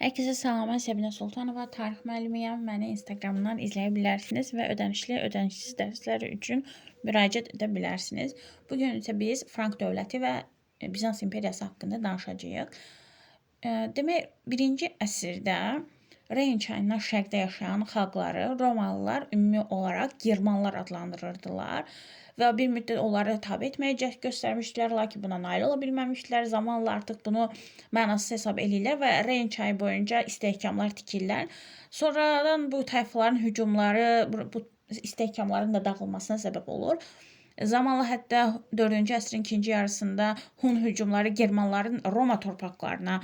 Herkese salam, mən Səbinə Sultanova, tarix müəllimiyəm. Məni Instagramdan izləyə bilərsiniz və ödənişli, ödənişsiz dərslər üçün müraciət edə bilərsiniz. Bugün isə biz Frank dövləti və Bizans imperiyası haqqında danışacağıq. Demək, 1-ci əsrdə Reyn çayından şərqdə yaşayan xalqları Romalılar ümumi olaraq Germanlar adlandırırdılar və bir müddət onları tabe etməyə cəhd göstərmişdilər, lakin buna nail ola bilməmişdilər. Zamanla artıq bunu mənasız hesab eləyirlər və Reyn çayı boyunca istehkamlar tikirlər. Sonradan bu tayfaların hücumları bu istehkamların da dağılmasına səbəb olur. Zamanla hətta 4-cü əsrin ikinci yarısında Hun hücumları Germanların Roma torpaqlarına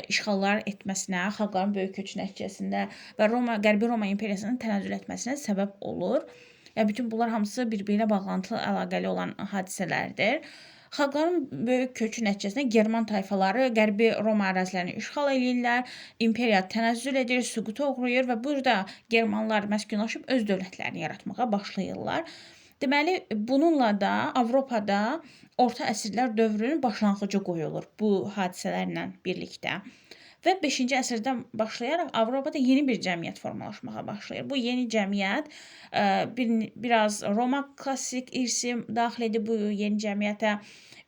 işğallar etməsinə, xalqların böyük köçü nəticəsində və Qərbi Roma imperiyasının tənəzzül etməsinə səbəb olur. Yəni bütün bunlar hamısı bir-birinə bağlantılı, əlaqəli olan hadisələrdir. Xalqların böyük köçü nəticəsində German tayfaları Qərbi Roma ərazilərini işğal edirlər, imperiya tənəzzül edir, süquta uğrayır və burada Germanlar məskunlaşıb öz dövlətlərini yaratmağa başlayırlar. Deməli, bununla da Avropada orta əsrlər dövrünün başlanğıcı qoyulur bu hadisələrlə birlikdə. Və 5-ci əsrdən başlayaraq Avropada yeni bir cəmiyyət formalaşmağa başlayır. Bu yeni cəmiyyət biraz Roma klassik irsi daxil edir bu yeni cəmiyyətə.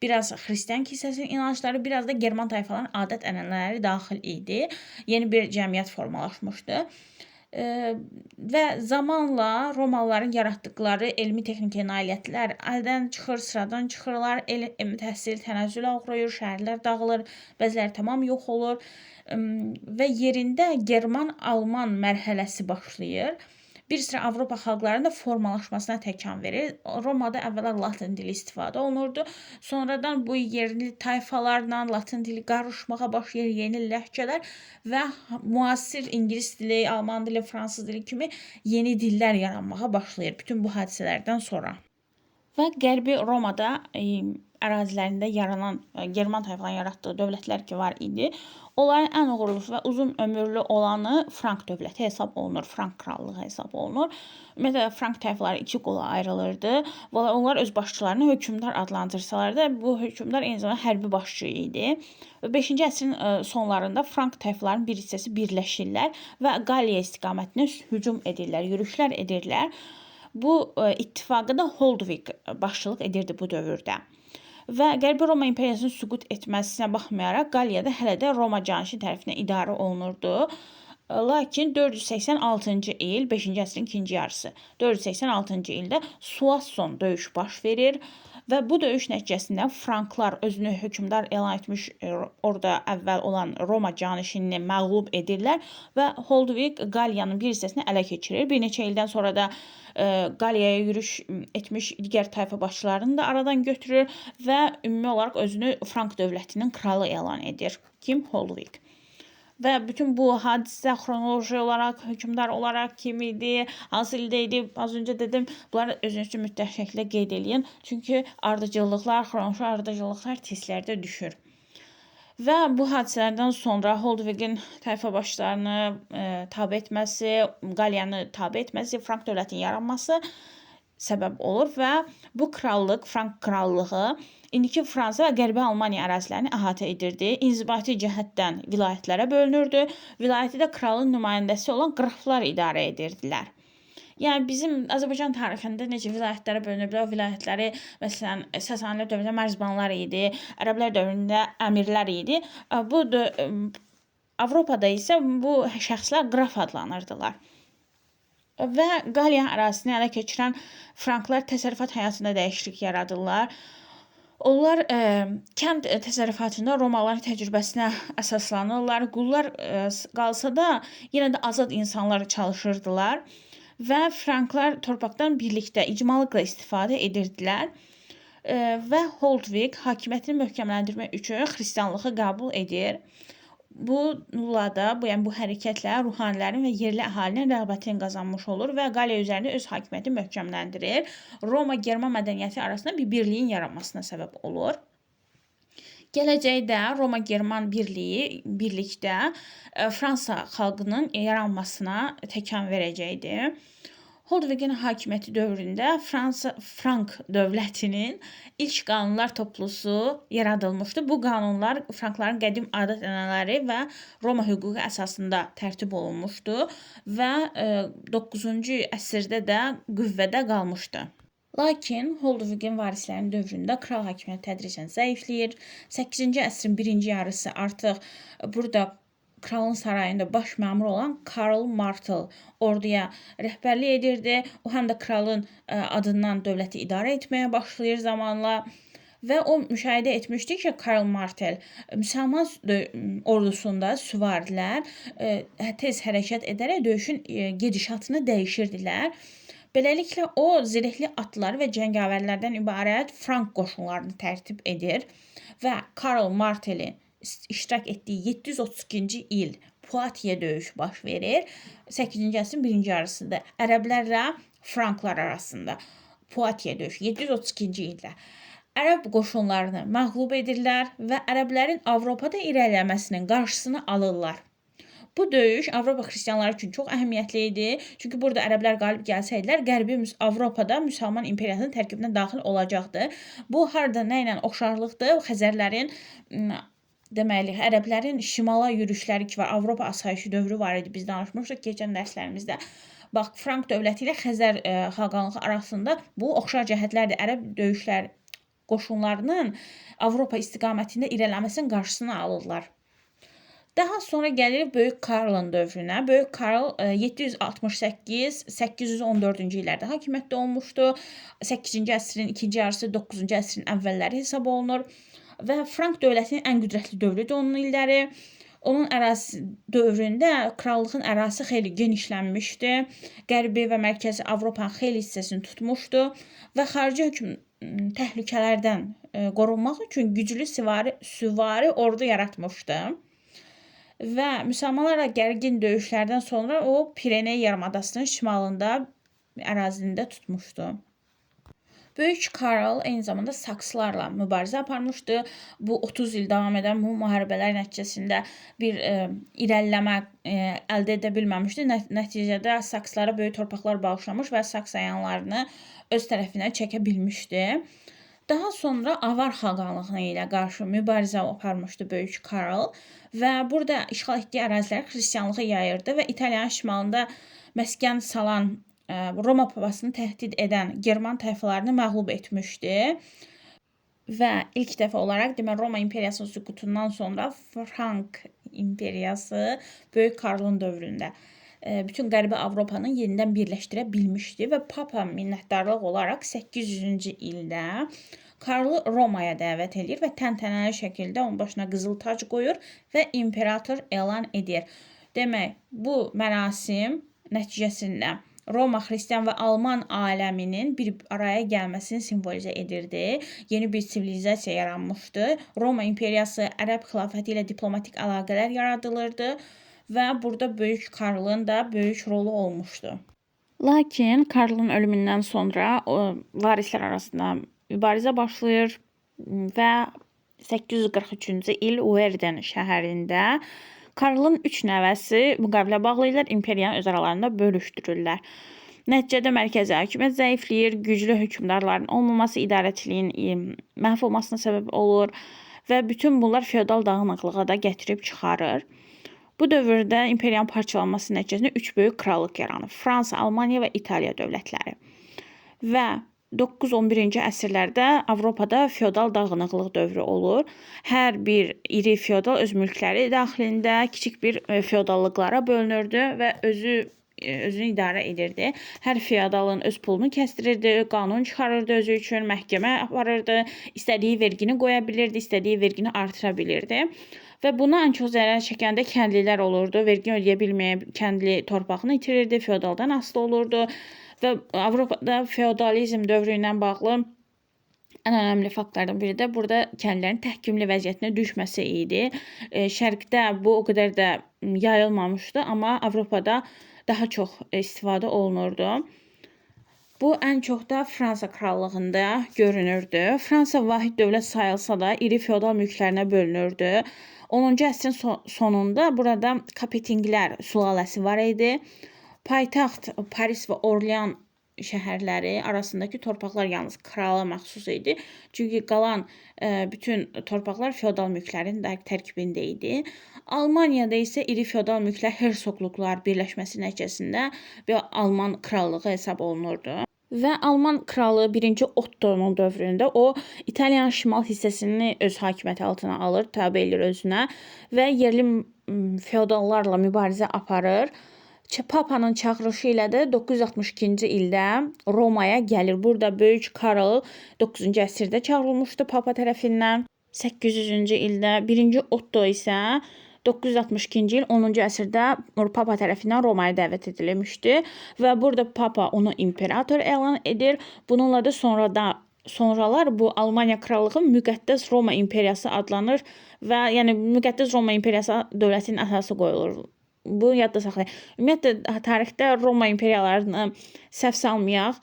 Biraz xristian kilsəsinin inancları, biraz da German tayfaların adət-ənənələri daxil idi. Yeni bir cəmiyyət formalaşmışdı. Və zamanla Romalıların yaratdıqları elmi texniki nailiyyətlər əldən çıxır, sıradan çıxırlar, təhsil tənəzzülə uğrayır, şəhərlər dağılır, bəziləri tamam yox olur və yerində German-Alman mərhələsi başlayır. Bir sıra Avropa xalqlarının da formalaşmasına təkan verir. Romada əvvəllər Latin dili istifadə olunurdu. Sonradan bu yerli tayfalarla Latin dili qarışmağa başlayır, yeni ləhcələr və müasir ingilis dili, alman dili, fransız dili kimi yeni dillər yaranmağa başlayır bütün bu hadisələrdən sonra. Və Qərbi Romada ərazilərində yaranan German tayfaların yaratdığı dövlətlər ki var idi, onların ən uğurlu və uzun ömürlü olanı Frank dövləti hesab olunur, Frank krallığı hesab olunur. Ümumiyyətlə, Frank tayfaları iki qola ayrılırdı və onlar öz başçılarını hökmdar adlandırsalar da, bu hökmdar eyni zamanda hərbi başçı idi. 5-ci əsrin sonlarında Frank tayfaların bir hissəsi birləşirlər və Qaliya istiqamətinə hücum edirlər, yürüşlər edirlər. Bu ittifaqı da Holdvik başçılıq edirdi bu dövrdə. Və Qərbi Roma imperiyasının süqut etməsinə baxmayaraq Qaliyada hələ də Roma canişin tərəfindən idarə olunurdu. Lakin 486-cı il, 5-ci əsrin ikinci yarısı, 486-cı ildə Soissons döyüşü baş verir və bu döyüş nəticəsində Franklar özünü hökmdar elan etmiş orada əvvəl olan Roma canişinini məğlub edirlər və Holdvik Qaliyanın bir hissəsini ələ keçirir. Bir neçə ildən sonra da Qaliyaya yürüş etmiş digər tayfa başçılarını da aradan götürür və ümumi olaraq özünü Frank dövlətinin kralı elan edir. Kim? Holdvik. Və bütün bu hadisə xronoloji olaraq, hökmdar olaraq kim idi, hansı ildə idi, az öncə dedim, bunları özünüz üçün mütləq şəkildə qeyd edin. Çünki ardıcıllıqlar, xronoloji ardıcıllıqlar testlərdə düşür. Və bu hadisələrdən sonra Holdvikin tayfa başçılarını tabe etməsi, Qaliyanı tabe etməsi, Frank dövlətinin yaranması səbəb olur və bu krallıq, Frank krallığı indiki Fransa və Qərbi Almaniya ərazilərini əhatə edirdi. İnzibati cəhətdən vilayətlərə bölünürdü. Vilayəti də kralın nümayəndəsi olan qraflar idarə edirdilər. Yəni bizim Azərbaycan tarixində necə vilayətlərə bölünüblər, o vilayətləri məsələn Sasanilər dövründə mərzbanlar idi, Ərəblər dövründə əmirlər idi. Bu Avropada isə bu şəxslər qraf adlanırdılar. Və Qaliya ərazisini ələ keçirən Franklar təsərrüfat həyatında dəyişiklik yaradırlar. Onlar kənd təsərrüfatında Romalıların təcrübəsinə əsaslanırlar. Qullar qalsa da yenə də azad insanlar çalışırdılar və Franklar torpaqdan birlikdə icmalıqla istifadə edirdilər və Holdvik hakimiyyətini möhkəmləndirmək üçün xristianlığı qəbul edir. Bununla da, bu hərəkətlə ruhanilərin və yerli əhalinin rəğbətini qazanmış olur və Qaliya üzərində öz hakimiyyətini möhkəmləndirir. Roma-German mədəniyyəti arasında bir birliyin yaranmasına səbəb olur. Gələcəkdə Roma-German birliyi birlikdə Fransa xalqının yaranmasına təkan verəcəkdir. Hodvigin hakimiyyəti dövründə Frank dövlətinin ilk qanunlar toplusu yaradılmışdı. Bu qanunlar Frankların qədim adət-ənənələri və Roma hüququ əsasında tərtib olunmuşdu və 9-cu əsrdə də qüvvədə qalmışdı. Lakin Hodvigin varislərinin dövründə kral hakimiyyəti tədricən zəifləyir. 8-ci əsrin birinci yarısı artıq burada kralın sarayında baş məmur olan Karl Martel orduya rəhbərlik edirdi. O həm də kralın adından dövləti idarə etməyə başlayır zamanla və o müşahidə etmişdi ki, Karl Martel müsəlman ordusunda süvarilər tez hərəkət edərək döyüşün gedişatını dəyişirdilər. Beləliklə o zirehli atlar və cəngavərlərdən ibarət Frank qoşunlarını tərtib edir və Karl Martelin iştirak etdiyi 732-ci il Poitiers döyüşü baş verir. 8-ci əsrin birinci yarısında ərəblərlə Franklar arasında Poitiers döyüşü 732-ci ildə ərəb qoşunlarını məğlub edirlər və ərəblərin Avropada irəliləməsinin qarşısını alırlar. Bu döyüş Avropa xristianları üçün çox əhəmiyyətli idi. Çünki burada ərəblər qalib gəlsəydilər, Qərbi Avropada müsəlman imperiyasının tərkibinə daxil olacaqdı. Bu harda nə ilə oxşarlıqdır? Xəzərlərin deməli, ərəblərin şimala yürüşləri ki var, Avropa asayişi dövrü var idi. Biz danışmışdıq keçən dərslərimizdə. Bax, Frank dövləti ilə Xəzər xaqanlığı arasında bu oxşar cəhətlərdir. Ərəb döyüşlər qoşunlarının Avropa istiqamətində irəliləməsinin qarşısını alırlar. Daha sonra gəlir Böyük Karlın dövrünə. Böyük Karl 768-814-cü illərdə hakimiyyətdə olmuşdu. 8-ci əsrin ikinci yarısı, 9-cu əsrin əvvəlləri hesab olunur. Və Frank dövlətinin ən qüdrətli dövrüdür onun illəri. Onun ərazisi dövründə krallığın ərazisi xeyli genişlənmişdi. Qərbi və mərkəzi Avropanın xeyli hissəsini tutmuşdu və xarici hökm təhlükələrdən qorunmaq üçün güclü süvari ordu yaratmışdı. Və müsəlmanlarla gərgin döyüşlərdən sonra o Pireney yarımadasının şimalında ərazində tutmuşdu. Böyük Karl eyni zamanda sakslarla mübarizə aparmışdı. Bu 30 il davam edən bu müharibələr nəticəsində bir irəliləmə əldə edə bilməmişdi. Nəticədə sakslara böyük torpaqlar bağışlamış və saksayanlarını öz tərəfinə çəkə bilmişdi. Daha sonra Avar xaqanlığı ilə qarşı mübarizə aparmışdı Böyük Karl və burada işğal etdiyi ərazilər xristianlığı yayırdı və İtaliyanın şimalında məskən salan Roma papasını təhdid edən German tayfalarını məğlub etmişdi. Və ilk dəfə olaraq Roma imperiyasının süqutundan sonra Frank imperiyası Böyük Karlın dövründə bütün Qərbi Avropanı yenidən birləşdirə bilmişdi və Papa minnətdarlıq olaraq 800-cü ildə Karlı Romaya dəvət edir və təntənəli şəkildə onun başına qızıl tac qoyur və imperator elan edir. Demək, bu mərasim nəticəsində Roma, xristian və Alman aləminin bir araya gəlməsini simvolizə edirdi. Yeni bir sivilizasiya yaranmışdı. Roma imperiyası Ərəb xilafəti ilə diplomatik əlaqələr yaradılırdı və burada Böyük Karlın da böyük rolu olmuşdu. Lakin Karlın ölümündən sonra varislər arasında mübarizə başlayır və 843-cü il Verden şəhərində Karlın 3 nəvəsi müqavilə bağlayırlar, imperiyanı öz aralarında bölüşdürürlər. Nəticədə mərkəzi hakimiyyət zəifləyir, güclü hökmdarların olmaması idarəçiliyin məhv olmasına səbəb olur və bütün bunlar feodal dağınıqlığa da gətirib çıxarır. Bu dövrdə imperiyanın parçalanması nəticəsində 3 böyük krallıq yaranır. Fransa, Almaniya və İtaliya dövlətləri. Və 9-11-ci əsrlərdə Avropada feodal dağınıqlıq dövrü olur. Hər bir iri feodal öz mülkləri daxilində kiçik bir feodallıqlara bölünürdü və özünü idarə edirdi. Hər feodalın öz pulunu kəsdirirdi, qanun çıxarırdı özü üçün, məhkəmə aparırdı, istədiyi vergini qoya bilirdi, istədiyi vergini artıra bilirdi. Və buna ən çox zərər çəkəndə kəndlilər olurdu. Vergi ödəyə bilməyən kəndli torpağını itirirdi, feodaldan asılı olurdu. Və Avropada feodalizm dövrü ilə bağlı ən önəmli faktlardan biri də burada kəndlərin təhkimli vəziyyətinə düşməsi idi. Şərqdə bu o qədər də yayılmamışdı, amma Avropada daha çox istifadə olunurdu. Bu ən çox da Fransa krallığında görünürdü. Fransa vahid dövlət sayılsa da iri feodal mülklərinə bölünürdü. 10-cu əsrin sonunda burada Kapetinglər sülaləsi var idi. Paytaxt Paris və Orlean şəhərləri arasındakı torpaqlar yalnız krala məxsus idi. Çünki qalan bütün torpaqlar feodal mülklərin tərkibində idi. Almaniyada isə iri feodal mülklər hersoqluqlar birləşməsi nəticəsində bir Alman krallığı hesab olunurdu. Və Alman kralı 1-ci Otto'nun dövründə o İtaliyanın şimal hissəsini öz hakimiyyəti altına alır, tabe edir özünə və yerli feodallarla mübarizə aparır. Papanın çağırışı ilə də 962-ci ildə Romaya gəlir. Burada Böyük Karl 9-cu əsrdə çağırılmışdı Papa tərəfindən. 800-cü ildə 1-ci Otto isə 962-ci il 10-cu əsrdə Papa tərəfindən Romaya dəvət edilmişdi və burada Papa onu imperator elan edir. Bununla da sonralar bu Almaniya krallığı Müqəddəs Roma imperiyası adlanır və yəni Müqəddəs Roma imperiyası dövlətinin əsası qoyulur. Bu yadda saxlayın. Ümumiyyətlə tarixdə Roma imperiyalarını səhv salmayaq.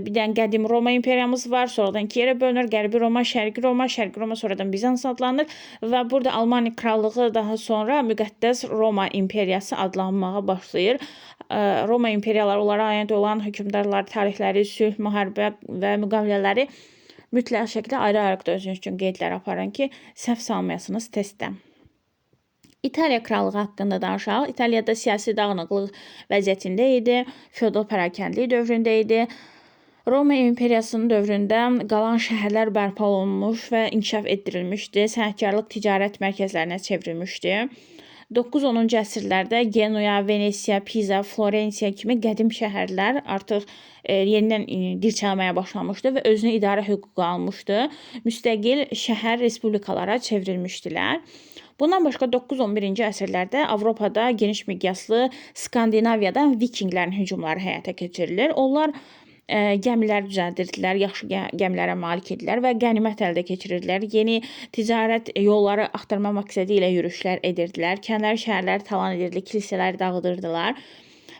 Bir dənə qədim Roma imperiyamız var, sonradan iki yerə bölünür. Qərbi Roma, Şərqi Roma sonradan Bizans adlanır və burada Almaniya krallığı daha sonra Müqəddəs Roma imperiyası adlanmağa başlayır. Roma imperiyaları onlara aid olan hökmdarlar tarixləri, sülh, müharibə və müqavilələri mütləq şəkildə ayrı-ayrı özünüz üçün qeydlər aparın ki, səhv salmayasınız testdə. İtaliya krallığı haqqında danışaq. İtaliyada siyasi dağınıqlıq vəziyyətində idi, feodal pərakəndlik dövründə idi. Roma imperiyasının dövründə qalan şəhərlər bərpa olunmuş və inkişaf etdirilmişdi. Sənətkarlıq ticarət mərkəzlərinə çevrilmişdi. 9-10-cu əsrlərdə Genuya, Venesiya, Pisa, Florensiya kimi qədim şəhərlər artıq yenidən dirçəlməyə başlamışdı və özünə idarə hüququ almışdı. Müstəqil şəhər respublikalara çevrilmişdilər. Bundan başqa 9-11-ci əsrlərdə Avropada geniş miqyaslı Skandinaviyadan Vikinglərin hücumları həyata keçirilir. Onlar gəmilər düzəldirdilər, yaxşı gəmilərə malik idilər və qənimət əldə keçirirdilər. Yeni ticarət yolları axtarma məqsədi ilə yürüşlər edirdilər. Kəndləri, şəhərləri talan edirdilər, kilsələri dağıdırdılar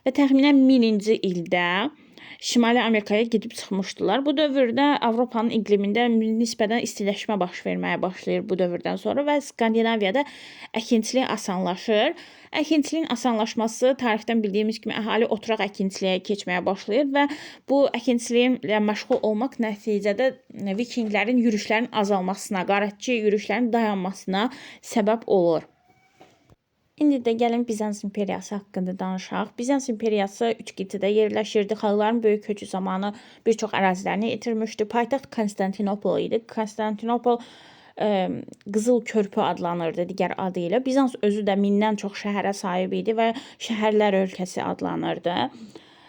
və təxminən 1000-ci ildə Şimali Amerikaya gedib çıxmışdılar. Bu dövrdə Avropanın iqlimində nisbətən istiləşmə baş verməyə başlayır bu dövrdən sonra və Skandinaviyada əkinçilik asanlaşır. Əkinçiliyin asanlaşması tarixdən bildiyimiz kimi əhali oturaq əkinçiliyə keçməyə başlayır və bu əkinçiliyə məşğul olmaq nəticədə Vikinglərin yürüşlərin azalmasına, qarətçi yürüşlərin dayanmasına səbəb olur. İndi də gəlin Bizans imperiyası haqqında danışaq. Bizans imperiyası 3 qitədə yerləşirdi. Xalqların böyük köçü zamanı bir çox ərazilərini itirmişdi. Paytaxt Konstantinopol idi. Konstantinopol Qızıl Körpü adlanırdı digər adı ilə. Bizans özü də 1000-dən çox şəhərə sahib idi və şəhərlər ölkəsi adlanırdı.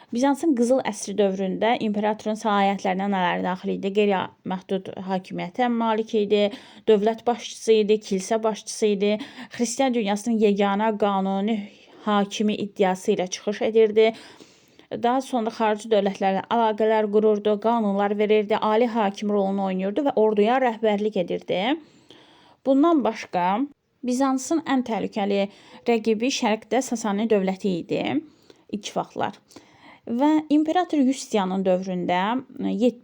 Bizansın qızıl əsri dövründə imperatorun səlahiyyətlərinə nələr daxil idi? Qeyri-məhdud hakimiyyətə malik idi, dövlət başçısı idi, kilsə başçısı idi, xristian dünyasının yeganə qanuni hakimi iddiası ilə çıxış edirdi. Daha sonra xarici dövlətlərlə əlaqələr qururdu, qanunlar verirdi, ali hakim rolunu oynayırdı və orduya rəhbərlik edirdi. Bundan başqa Bizansın ən təhlükəli rəqibi şərqdə Sasani dövləti idi ilk vaxtlar. Və İmperator Yustianın dövründə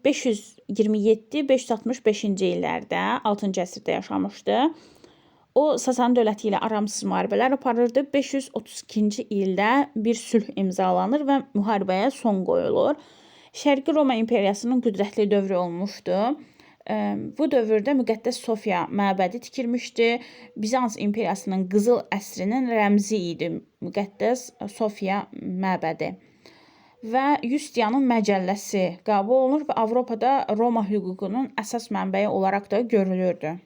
527-565-ci illərdə 6-cı əsrdə yaşamışdı. O Sasani dövləti ilə aramsız müharibələr aparırdı. 532-ci ildə bir sülh imzalanır və müharibəyə son qoyulur. Şərqi Roma imperiyasının qüdrətli dövrü olmuşdu. Bu dövrdə Müqəddəs Sofiya məbədi tikilmişdi. Bizans imperiyasının qızıl əsrinin rəmzi idi Müqəddəs Sofiya məbədi. Və Yustianın məcəlləsi qəbul olunur və Avropada Roma hüququnun əsas mənbəyi olaraq da görülürdü.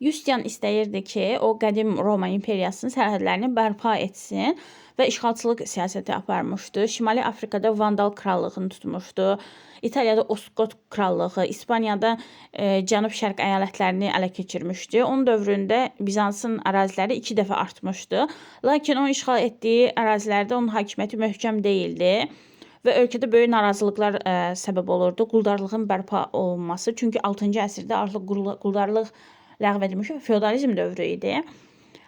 Yustian istəyirdi ki, o qədim Roma imperiyasının sərhədlərini bərpa etsin və işğalçılıq siyasəti aparmışdı. Şimali Afrikada Vandal krallığını tutmuşdu. İtaliyada Oskot krallığı, İspaniyada cənub-şərq əyalətlərini ələ keçirmişdi. Onun dövründə Bizansın əraziləri 2 dəfə artmışdı. Lakin o işğal etdiyi ərazilərdə onun hakimiyyəti möhkəm deyildi və ölkədə böyük narazılıqlar səbəb olurdu. Quldarlığın bərpa olunması, çünki 6-cı əsrdə artıq quldarlıq ləğv edilmiş və feodalizm dövrü idi.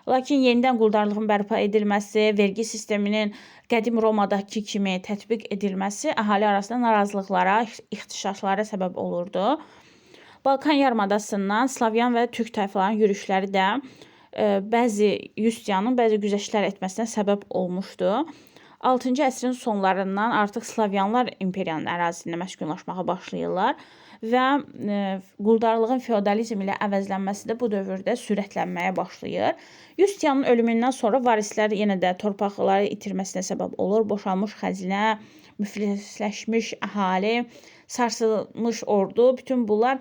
Lakin yenidən quldarlığın bərpa edilməsi, vergi sisteminin qədim Romadakı kimi tətbiq edilməsi əhali arasında narazılıqlara, ixtişaşlara səbəb olurdu. Balkan yarımadasından Slavyan və Türk tayfaların yürüşləri də bəzi Yustianın bəzi güzəştlər etməsinə səbəb olmuşdu. 6-cı əsrin sonlarından artıq Slavyanlar imperiyanın ərazisində məskunlaşmağa başlayırlar və quldarlığın feodalizm ilə əvəzlənməsi də bu dövrdə sürətlənməyə başlayır. Yustianın ölümündən sonra varislər yenə də torpaqları itirməsinə səbəb olur. Boşalmış xəzinə, müflisləşmiş əhali, sarsılmış ordu, bütün bunlar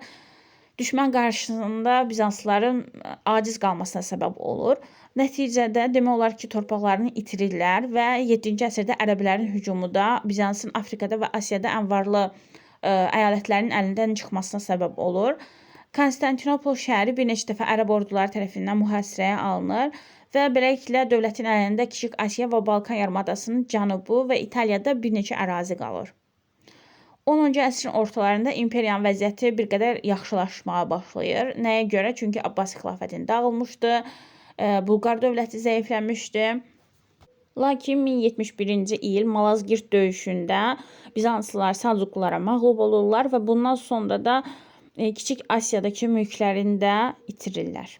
düşmən qarşısında Bizanslıların aciz qalmasına səbəb olur. Nəticədə demək olar ki, torpaqlarını itirirlər və 7-ci əsrdə ərəblərin hücumu da Bizansın Afrikada və Asiyada ən varlı əyalətlərin əlindən çıxmasına səbəb olur. Konstantinopol şəhəri bir neçə dəfə ərəb orduları tərəfindən mühasirəyə alınır və beləliklə dövlətin əlində Kiçik Asiya və Balkan yarımadasının cənubu və İtaliyada bir neçə ərazi qalır. 10-cu əsrin ortalarında imperiyanın vəziyyəti bir qədər yaxşılaşmağa başlayır. Nəyə görə? Çünki Abbasi xilafətinin dağılmışdı, Bulqar dövləti zəifləmişdi. Lakin 1071-ci il Malazgirt döyüşündə Bizanslılar Səlcuqlulara məğlub olurlar və bundan sonra da Kiçik Asiyadakı mülklərini də itirirlər.